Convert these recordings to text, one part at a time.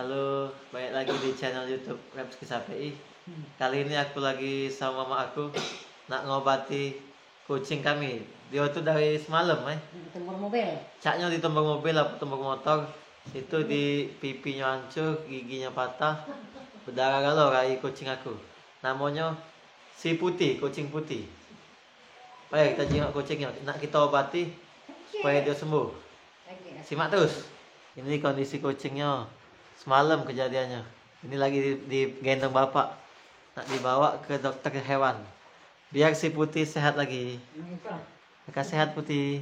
Halo, balik lagi di channel YouTube Repski KPI. Kali ini aku lagi sama mama aku nak ngobati kucing kami. Dia tuh dari semalam, Ditumbur mobil. Caknya ditumbur mobil atau tumbur motor. Itu di pipinya hancur, giginya patah, berdarah galor rai kucing aku. Namanya si Putih, kucing putih. Baik, kita jenguk kucingnya, nak kita obati supaya dia sembuh. Simak terus. Ini kondisi kucingnya semalam kejadiannya. Ini lagi digendong bapak, nak dibawa ke dokter hewan biar si Putih sehat lagi. Kakak sehat Putih.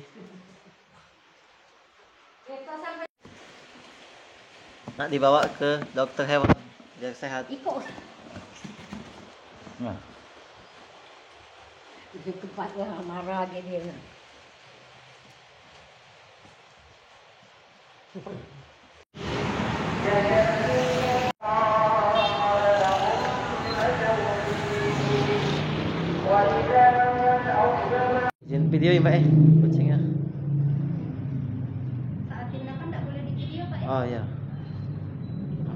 Nak dibawa ke dokter hewan biar sehat. Iko. Nah. Itu tempatnya marah dia. Izin video ya Mbak kucingnya. Saat tindakan tidak boleh di video Pak ya? Oh iya.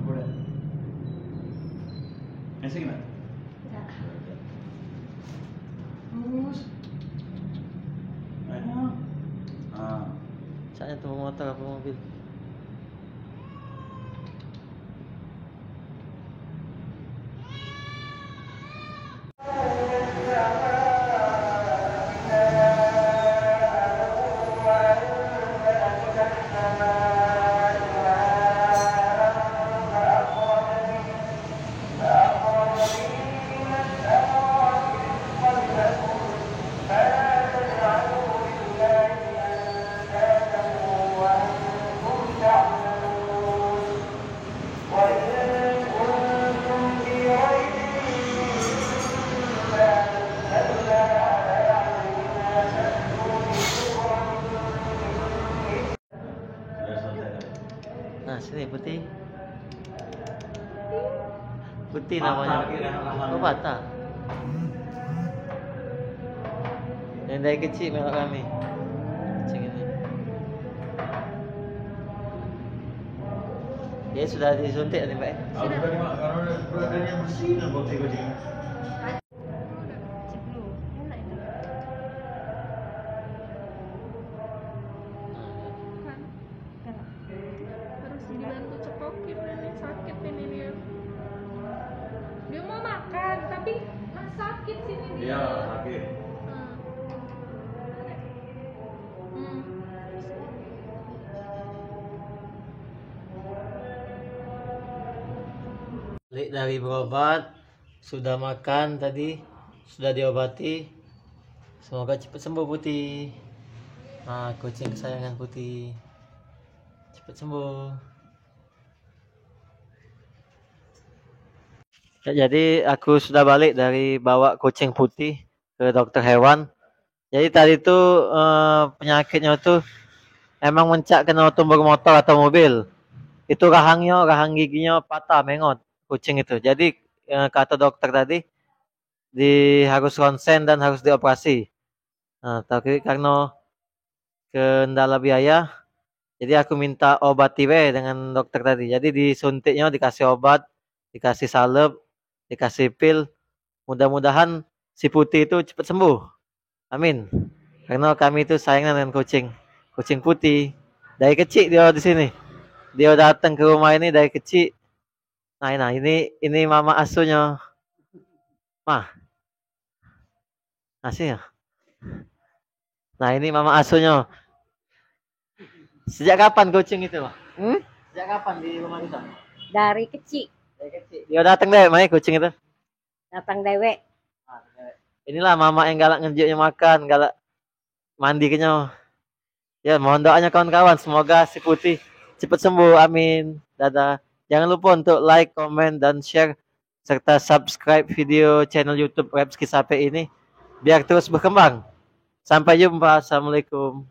Boleh. Masih gimana? Enggak. Terus. Ayo. Ah. Saatnya tuh motor apa mobil. Nah sini Putih. Putih namanya. Oh patah. Yang dari kecil melok kami. Kucing ini. Dia sudah disuntik nih Mbak. Aku tadi mak karena udah yang bersih dan kucing. Ciplu. Enak itu. Kan. Enak. Harus dibantu cekokin ini sakit ini dia. Dia mau makan tapi sakit sini dia. Iya, sakit. Hmm. Balik dari berobat, sudah makan tadi, sudah diobati. Semoga cepat sembuh Putih. Nah, kucing kesayangan Putih. Cepat sembuh. Ya, jadi aku sudah balik dari bawa kucing Putih ke dokter hewan. Jadi tadi tuh penyakitnya tuh emang mencak kena tumbur motor atau mobil. Itu rahang giginya patah, mengot kucing itu. Jadi kata dokter tadi harus ronsen dan harus dioperasi. Nah, tapi karena kendala biaya, jadi aku minta obat tiwe dengan dokter tadi. Jadi disuntiknya, dikasih obat, dikasih salep, dikasih pil. Mudah-mudahan si Putih itu cepat sembuh. Amin. Karena kami itu sayang dengan kucing Putih. Dari kecil dia di sini. Dia datang ke rumah ini dari kecil. Nah, ini mama asuhnya. Mah. Asih ya. Nah, ini mama asuhnya. Sejak kapan kucing itu, Mah? Sejak kapan di rumah kita? Dari kecil. Dari kecil. Dia datang deh, main kucing itu. Datang dewek. Inilah mama yang galak ngejeknya makan, galak mandi kenyang. Ya, mohon doanya kawan-kawan, semoga si Putih cepat sembuh. Amin. Dadah. Jangan lupa untuk like, comment, dan share serta subscribe video channel YouTube Repski KPI ini biar terus berkembang. Sampai jumpa. Assalamualaikum.